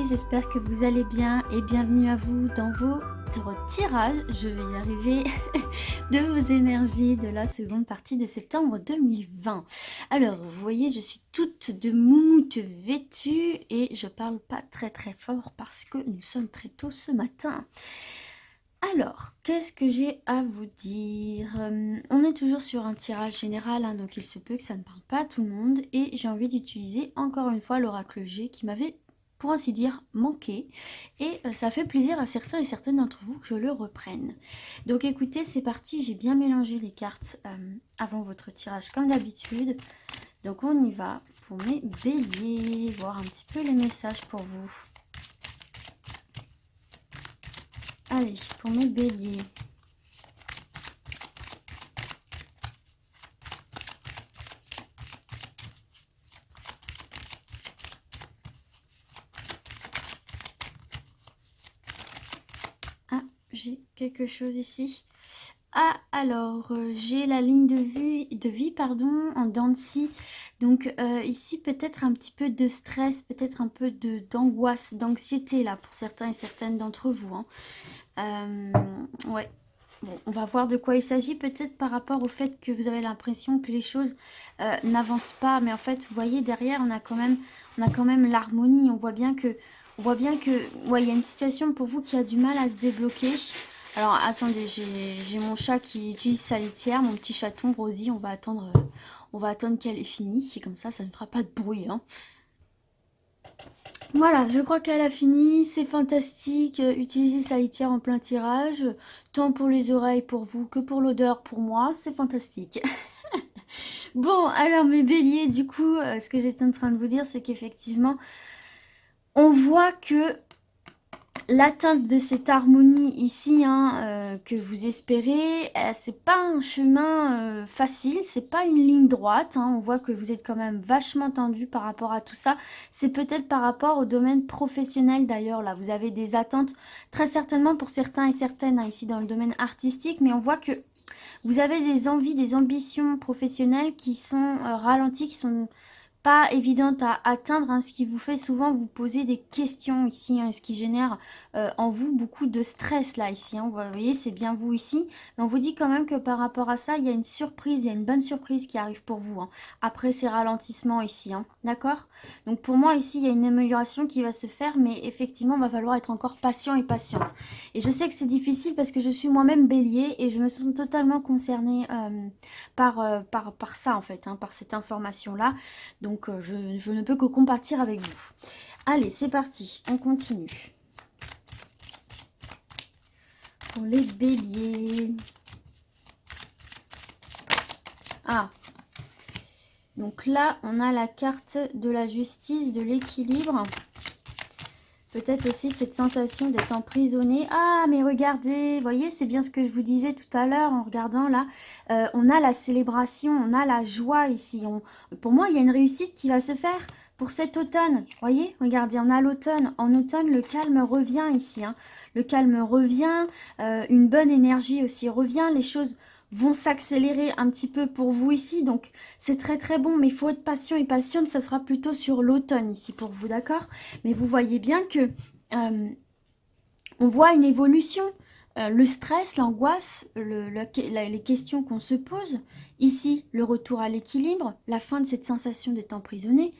j'espère que vous allez bien et bienvenue à vous dans votre tirage, je vais y arriver, de vos énergies de la seconde partie de septembre 2020. Alors, vous voyez, je suis toute de moumoute vêtue et je parle pas très fort parce que nous sommes très tôt ce matin. Alors, qu'est-ce que j'ai à vous dire? On est toujours sur un tirage général, hein, donc il se peut que ça ne parle pas à tout le monde. Et j'ai envie d'utiliser encore une fois l'oracle G qui m'avait, pour ainsi dire, manqué. Et ça fait plaisir à certains et certaines d'entre vous que je le reprenne. Donc écoutez, c'est parti, j'ai bien mélangé les cartes avant votre tirage comme d'habitude. Donc on y va pour mes béliers, voir un petit peu les messages pour vous. Allez, pour mes béliers. Ah, j'ai quelque chose ici. Ah, alors, j'ai la ligne de vie pardon, en dents de scie. Donc ici, peut-être un petit peu de stress, peut-être un peu d'angoisse, d'anxiété là, pour certains et certaines d'entre vous. Hein. Ouais. Bon, on va voir de quoi il s'agit, peut-être par rapport au fait que vous avez l'impression que les choses n'avancent pas. Mais en fait, vous voyez, derrière, on a quand même l'harmonie. On voit bien que, ouais, il y a une situation pour vous qui a du mal à se débloquer. Alors, attendez, j'ai mon chat qui utilise sa litière, mon petit chaton, Rosie. On va attendre qu'elle ait fini. Et comme ça ne fera pas de bruit, hein. Voilà, je crois qu'elle a fini, c'est fantastique, utiliser sa litière en plein tirage, tant pour les oreilles pour vous que pour l'odeur pour moi, c'est fantastique. Bon, alors mes béliers, du coup, ce que j'étais en train de vous dire, c'est qu'effectivement, on voit que l'atteinte de cette harmonie ici, hein, que vous espérez, c'est pas un chemin facile, c'est pas une ligne droite. Hein, on voit que vous êtes quand même vachement tendu par rapport à tout ça. C'est peut-être par rapport au domaine professionnel d'ailleurs. Là, vous avez des attentes très certainement pour certains et certaines hein, ici dans le domaine artistique, mais on voit que vous avez des envies, des ambitions professionnelles qui sont ralenties, qui sont pas évidente à atteindre, hein, ce qui vous fait souvent vous poser des questions ici, hein, ce qui génère en vous beaucoup de stress là ici. Hein. Vous voyez, c'est bien vous ici, mais on vous dit quand même que par rapport à ça, il y a une surprise, il y a une bonne surprise qui arrive pour vous, hein, après ces ralentissements ici, hein, d'accord? Donc pour moi ici, il y a une amélioration qui va se faire, mais effectivement, il va falloir être encore patient et patiente. Et je sais que c'est difficile parce que je suis moi-même bélier et je me sens totalement concernée par ça en fait, hein, par cette information-là. Donc je ne peux que compatir avec vous. Allez, c'est parti, on continue. Pour les béliers. Ah. Donc là, on a la carte de la justice, de l'équilibre. Peut-être aussi cette sensation d'être emprisonné. Ah, mais regardez, vous voyez, c'est bien ce que je vous disais tout à l'heure en regardant là. On a la célébration, on a la joie ici. Pour moi, il y a une réussite qui va se faire pour cet automne. Vous voyez, regardez, on a l'automne. En automne, le calme revient ici. Hein. Le calme revient, une bonne énergie aussi revient. Les choses vont s'accélérer un petit peu pour vous ici. Donc, c'est très bon, mais il faut être patient et patiente. Ça sera plutôt sur l'automne ici pour vous, d'accord? Mais vous voyez bien que on voit une évolution. Le stress, l'angoisse, les questions qu'on se pose. Ici, le retour à l'équilibre, la fin de cette sensation d'être emprisonné.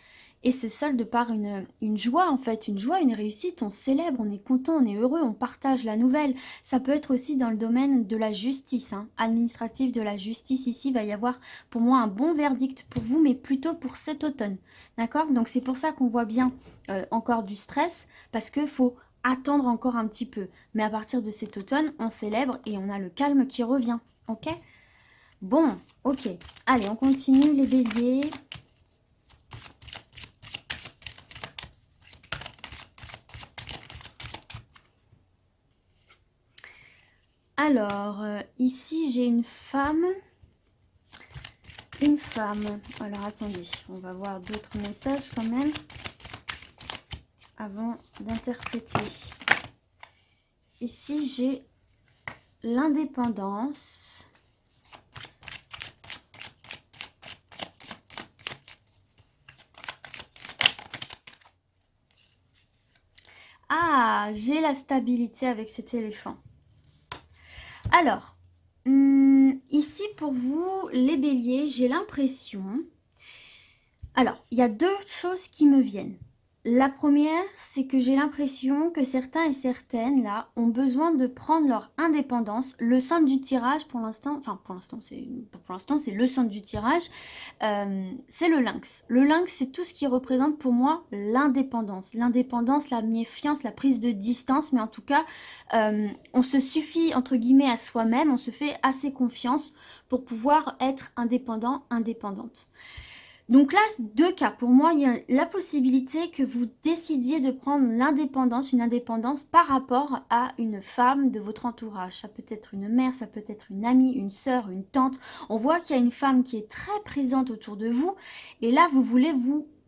Et se solde par une joie, en fait, une joie, une réussite. On célèbre, on est content, on est heureux, on partage la nouvelle. Ça peut être aussi dans le domaine de la justice, hein, administratif de la justice. Ici, il va y avoir pour moi un bon verdict pour vous, mais plutôt pour cet automne. D'accord? Donc c'est pour ça qu'on voit bien encore du stress, parce qu'il faut attendre encore un petit peu. Mais à partir de cet automne, on célèbre et on a le calme qui revient. Ok? Bon, ok. Allez, on continue les béliers. Alors, ici, j'ai une femme. Une femme. Alors, attendez, on va voir d'autres messages quand même avant d'interpréter. Ici, j'ai l'indépendance. Ah, j'ai la stabilité avec cet éléphant. Alors, ici pour vous, les béliers, j'ai l'impression... Alors, il y a deux choses qui me viennent. La première, c'est que j'ai l'impression que certains et certaines, là, ont besoin de prendre leur indépendance. Le centre du tirage, pour l'instant, enfin, pour l'instant, c'est le centre du tirage, c'est le lynx. Le lynx, c'est tout ce qui représente pour moi l'indépendance. L'indépendance, la méfiance, la prise de distance, mais en tout cas, on se suffit, entre guillemets, à soi-même, on se fait assez confiance pour pouvoir être indépendant, indépendante. Donc là, deux cas. Pour moi, il y a la possibilité que vous décidiez de prendre l'indépendance, une indépendance par rapport à une femme de votre entourage. Ça peut être une mère, ça peut être une amie, une sœur, une tante. On voit qu'il y a une femme qui est très présente autour de vous. Et là, vous voulez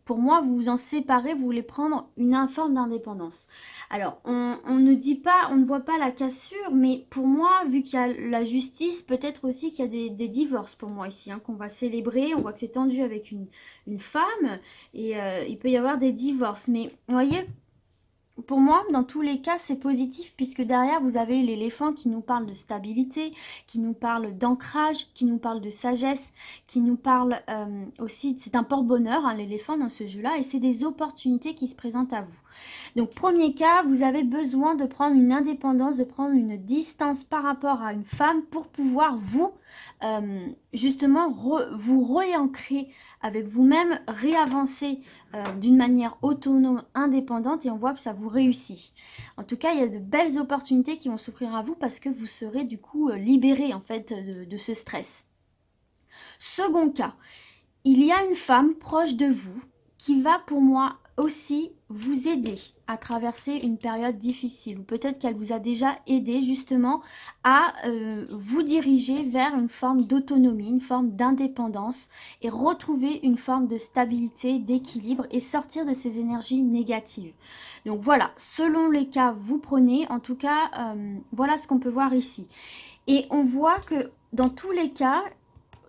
pour moi, vous en séparer, vous voulez prendre une forme d'indépendance. Alors, on ne dit pas, on ne voit pas la cassure, mais pour moi, vu qu'il y a la justice, peut-être aussi qu'il y a des divorces pour moi ici, hein, qu'on va célébrer. On voit que c'est tendu avec une femme et il peut y avoir des divorces. Mais vous voyez, pour moi, dans tous les cas, c'est positif puisque derrière, vous avez l'éléphant qui nous parle de stabilité, qui nous parle d'ancrage, qui nous parle de sagesse, qui nous parle aussi, c'est un porte-bonheur, hein, l'éléphant dans ce jeu-là, et c'est des opportunités qui se présentent à vous. Donc, premier cas, vous avez besoin de prendre une indépendance, de prendre une distance par rapport à une femme pour pouvoir vous, justement, vous réancrer avec vous-même, réavancer d'une manière autonome, indépendante, et on voit que ça vous réussit. En tout cas, il y a de belles opportunités qui vont s'offrir à vous parce que vous serez du coup libéré en fait de ce stress. Second cas, il y a une femme proche de vous qui va pour moi aussi vous aider à traverser une période difficile, ou peut-être qu'elle vous a déjà aidé justement à vous diriger vers une forme d'autonomie, une forme d'indépendance et retrouver une forme de stabilité, d'équilibre et sortir de ces énergies négatives. Donc voilà, selon les cas, vous prenez, en tout cas, voilà ce qu'on peut voir ici. Et on voit que dans tous les cas,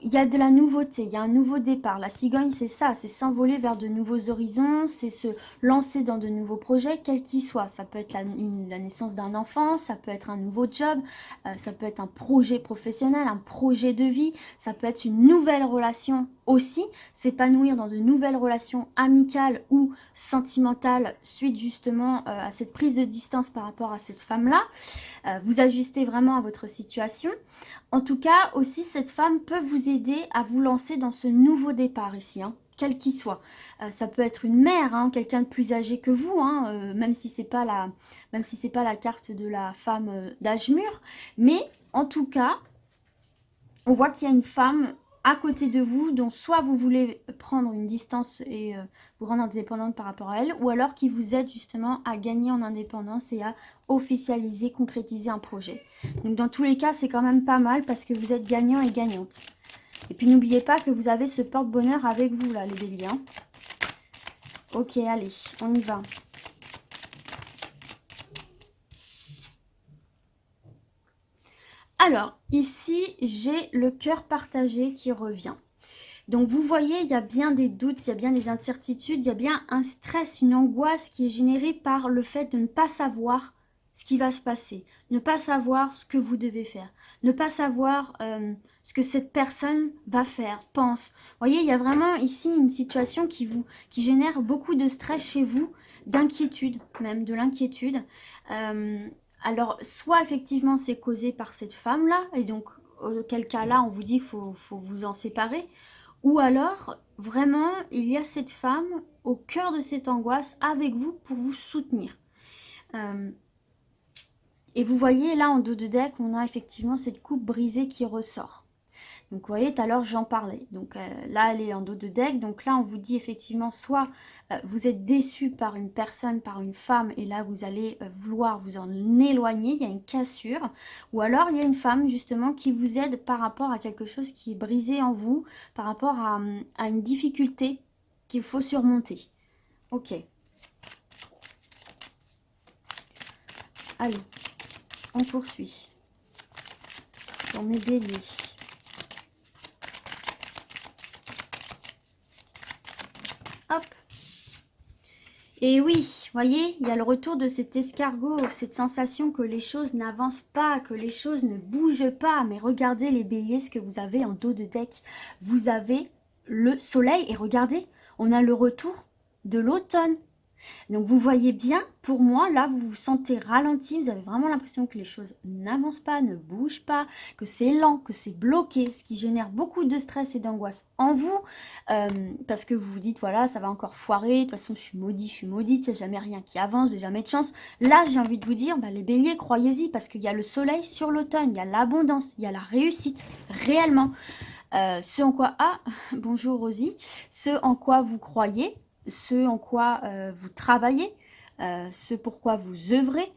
il y a de la nouveauté, il y a un nouveau départ. La cigogne, c'est ça, c'est s'envoler vers de nouveaux horizons, c'est se lancer dans de nouveaux projets, quels qu'ils soient. Ça peut être la naissance d'un enfant, ça peut être un nouveau job, ça peut être un projet professionnel, un projet de vie, ça peut être une nouvelle relation aussi, s'épanouir dans de nouvelles relations amicales ou sentimentales suite justement à cette prise de distance par rapport à cette femme-là. Vous ajustez vraiment à votre situation. En tout cas, aussi, cette femme peut vous aider à vous lancer dans ce nouveau départ ici, hein, quel qu'il soit. Ça peut être une mère, hein, quelqu'un de plus âgé que vous, hein, même si c'est pas la carte de la femme d'âge mûr. Mais en tout cas, on voit qu'il y a une femme à côté de vous dont soit vous voulez prendre une distance et vous rendre indépendante par rapport à elle, ou alors qui vous aide justement à gagner en indépendance et à officialiser, concrétiser un projet. Donc dans tous les cas, c'est quand même pas mal parce que vous êtes gagnant et gagnante. Et puis n'oubliez pas que vous avez ce porte-bonheur avec vous là, les béliers. Hein. Ok, allez, on y va. Alors, ici, j'ai le cœur partagé qui revient. Donc, vous voyez, il y a bien des doutes, il y a bien des incertitudes, il y a bien un stress, une angoisse qui est générée par le fait de ne pas savoir ce qui va se passer, ne pas savoir ce que vous devez faire, ne pas savoir ce que cette personne va faire, pense. Vous voyez, il y a vraiment ici une situation qui génère beaucoup de stress chez vous, d'inquiétude, même de l'inquiétude. Alors, soit effectivement, c'est causé par cette femme-là, et donc, auquel cas-là, on vous dit qu'il faut vous en séparer. Ou alors, vraiment, il y a cette femme au cœur de cette angoisse avec vous pour vous soutenir. Et vous voyez, là, en dos de deck, on a effectivement cette coupe brisée qui ressort. Donc, vous voyez, tout à l'heure, j'en parlais. Donc, là, elle est en dos de deck. Donc, là, on vous dit effectivement, soit vous êtes déçu par une personne, par une femme, et là, vous allez vouloir vous en éloigner. Il y a une cassure. Ou alors, il y a une femme, justement, qui vous aide par rapport à quelque chose qui est brisé en vous, par rapport à une difficulté qu'il faut surmonter. Ok. Allez, on poursuit. Pour mes béliers. Hop. Et oui, voyez, il y a le retour de cet escargot, cette sensation que les choses n'avancent pas, que les choses ne bougent pas. Mais regardez les béliers, ce que vous avez en dos de deck. Vous avez le soleil et regardez, on a le retour de l'automne. Donc vous voyez bien, pour moi, là, vous vous sentez ralenti, vous avez vraiment l'impression que les choses n'avancent pas, ne bougent pas, que c'est lent, que c'est bloqué, ce qui génère beaucoup de stress et d'angoisse en vous, parce que vous vous dites, voilà, ça va encore foirer, de toute façon, je suis maudite, il n'y a jamais rien qui avance, j'ai jamais de chance. Là, j'ai envie de vous dire, bah, les béliers, croyez-y, parce qu'il y a le soleil sur l'automne, il y a l'abondance, il y a la réussite, réellement. Ce en quoi, bonjour Rosie, ce en quoi vous croyez, ce en quoi vous travaillez, ce pourquoi vous œuvrez,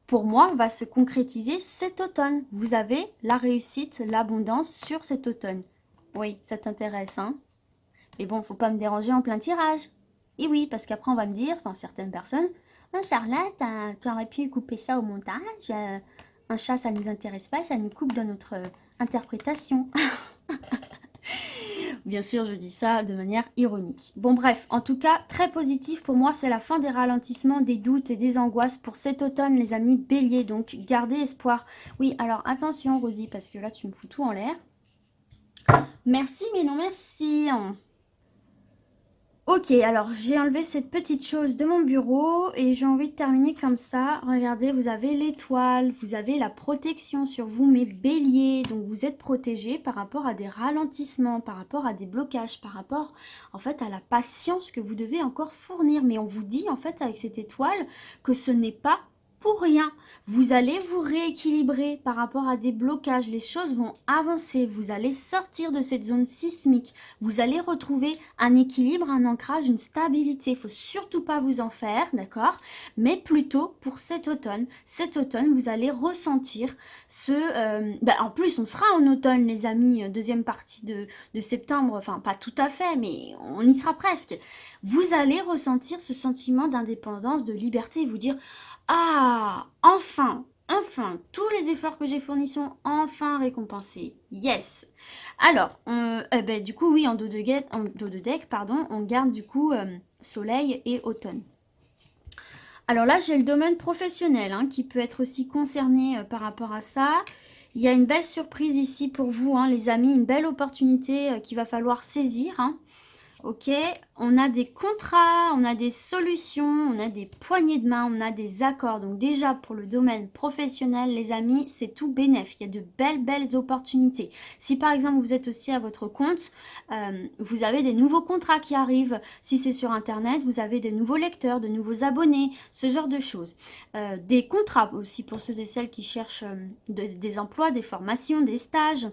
pour moi, va se concrétiser cet automne. Vous avez la réussite, l'abondance sur cet automne. Oui, ça t'intéresse, hein? Mais bon, faut pas me déranger en plein tirage. Et oui, parce qu'après, on va me dire, enfin, certaines personnes, oh, Charlotte, tu aurais pu couper ça au montage. Un chat, ça ne nous intéresse pas, ça nous coupe dans notre interprétation. Bien sûr, je dis ça de manière ironique. Bon bref, en tout cas, très positif pour moi, c'est la fin des ralentissements, des doutes et des angoisses pour cet automne, les amis béliers. Donc, gardez espoir. Oui, alors attention, Rosie, parce que là, tu me fous tout en l'air. Merci, mais non merci. Ok, alors j'ai enlevé cette petite chose de mon bureau et j'ai envie de terminer comme ça. Regardez, vous avez l'étoile, vous avez la protection sur vous, mes béliers. Donc vous êtes protégés par rapport à des ralentissements, par rapport à des blocages, par rapport en fait à la patience que vous devez encore fournir. Mais on vous dit en fait avec cette étoile que ce n'est pas pour rien. Vous allez vous rééquilibrer par rapport à des blocages. Les choses vont avancer. Vous allez sortir de cette zone sismique. Vous allez retrouver un équilibre, un ancrage, une stabilité. Il ne faut surtout pas vous en faire, d'accord? Mais plutôt pour cet automne. Cet automne, vous allez ressentir en plus, on sera en automne, les amis, deuxième partie de septembre. Enfin, pas tout à fait, mais on y sera presque. Vous allez ressentir ce sentiment d'indépendance, de liberté et vous dire... Ah, enfin, tous les efforts que j'ai fournis sont enfin récompensés. Yes. Alors, du coup, oui, en dos de deck, pardon, on garde du coup soleil et automne. Alors là, j'ai le domaine professionnel hein, qui peut être aussi concerné par rapport à ça. Il y a une belle surprise ici pour vous, hein, les amis, une belle opportunité qu'il va falloir saisir. Hein. Ok, on a des contrats, on a des solutions, on a des poignées de main, on a des accords. Donc déjà pour le domaine professionnel, les amis, c'est tout bénef. Il y a de belles opportunités. Si par exemple vous êtes aussi à votre compte, vous avez des nouveaux contrats qui arrivent. Si c'est sur Internet, vous avez des nouveaux lecteurs, de nouveaux abonnés, ce genre de choses. Des contrats aussi pour ceux et celles qui cherchent des emplois, des formations, des stages.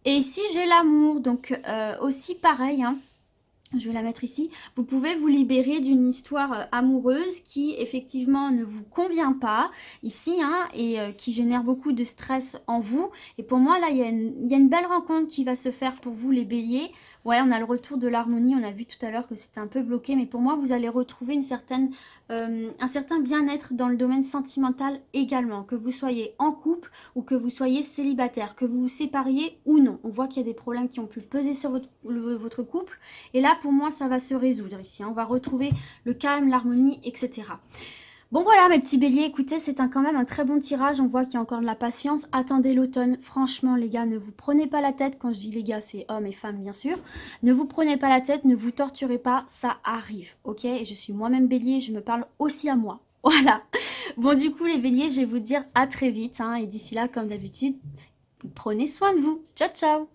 Et ici, j'ai l'amour. Donc aussi pareil, hein. Je vais la mettre ici. Vous pouvez vous libérer d'une histoire amoureuse qui effectivement ne vous convient pas ici hein, et qui génère beaucoup de stress en vous. Et pour moi là, il y a une belle rencontre qui va se faire pour vous les béliers. Ouais, on a le retour de l'harmonie. On a vu tout à l'heure que c'était un peu bloqué. Mais pour moi, vous allez retrouver un certain bien-être dans le domaine sentimental également. Que vous soyez en couple ou que vous soyez célibataire. Que vous vous sépariez ou non. On voit qu'il y a des problèmes qui ont pu peser sur votre couple. Et là, pour moi, ça va se résoudre ici. Hein. On va retrouver le calme, l'harmonie, etc. Bon voilà mes petits béliers, écoutez, c'est quand même un très bon tirage. On voit qu'il y a encore de la patience. Attendez l'automne. Franchement, les gars, ne vous prenez pas la tête. Quand je dis les gars, c'est hommes et femmes, bien sûr. Ne vous prenez pas la tête, ne vous torturez pas. Ça arrive, ok? Et je suis moi-même bélier, je me parle aussi à moi. Voilà. Bon, du coup, les béliers, je vais vous dire à très vite. Hein, et d'ici là, comme d'habitude, prenez soin de vous. Ciao, ciao!